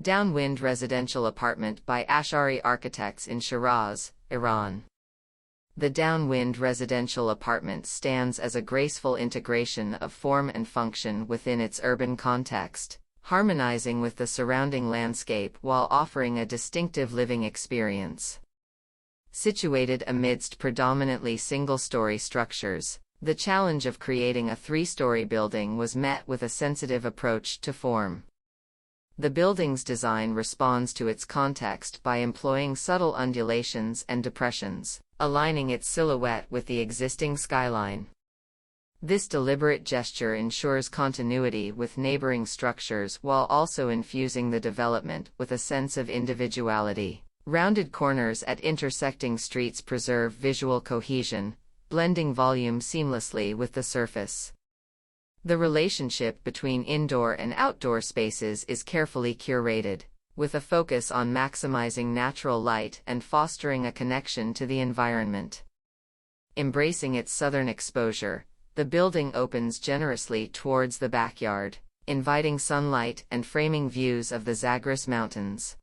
Downwind Residential Apartment by Ashari Architects in Shiraz, Iran. The Downwind Residential Apartment stands as a graceful integration of form and function within its urban context, harmonizing with the surrounding landscape while offering a distinctive living experience. Situated amidst predominantly single-story structures, the challenge of creating a three-story building was met with a sensitive approach to form. The building's design responds to its context by employing subtle undulations and depressions, aligning its silhouette with the existing skyline. This deliberate gesture ensures continuity with neighboring structures while also infusing the development with a sense of individuality. Rounded corners at intersecting streets preserve visual cohesion, blending volume seamlessly with the surface. The relationship between indoor and outdoor spaces is carefully curated, with a focus on maximizing natural light and fostering a connection to the environment. Embracing its southern exposure, the building opens generously towards the backyard, inviting sunlight and framing views of the Zagros Mountains.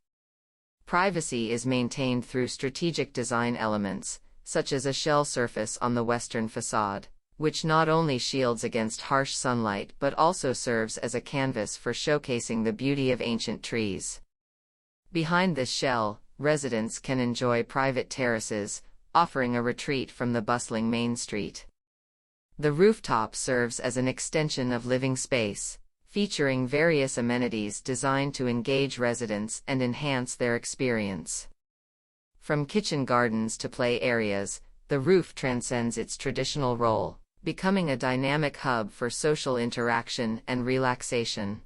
Privacy is maintained through strategic design elements, such as a shell surface on the western facade, which not only shields against harsh sunlight but also serves as a canvas for showcasing the beauty of ancient trees. Behind this shell, residents can enjoy private terraces, offering a retreat from the bustling main street. The rooftop serves as an extension of living space, featuring various amenities designed to engage residents and enhance their experience. From kitchen gardens to play areas, the roof transcends its traditional role, becoming a dynamic hub for social interaction and relaxation.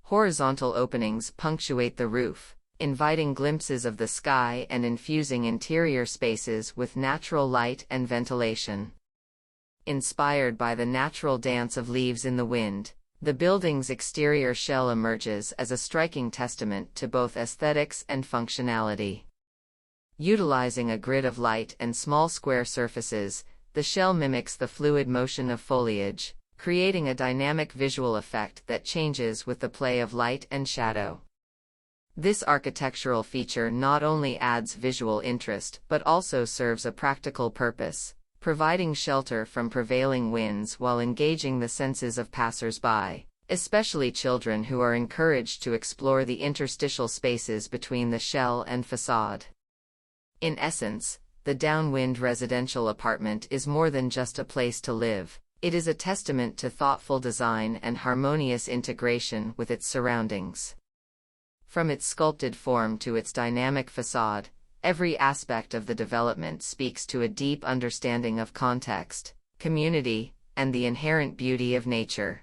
Horizontal openings punctuate the roof, inviting glimpses of the sky and infusing interior spaces with natural light and ventilation. Inspired by the natural dance of leaves in the wind, the building's exterior shell emerges as a striking testament to both aesthetics and functionality. Utilizing a grid of light and small square surfaces, the shell mimics the fluid motion of foliage, creating a dynamic visual effect that changes with the play of light and shadow. This architectural feature not only adds visual interest but also serves a practical purpose, providing shelter from prevailing winds while engaging the senses of passers-by, especially children who are encouraged to explore the interstitial spaces between the shell and facade. In essence, the Downwind Residential Apartment is more than just a place to live. It is a testament to thoughtful design and harmonious integration with its surroundings. From its sculpted form to its dynamic facade, every aspect of the development speaks to a deep understanding of context, community, and the inherent beauty of nature.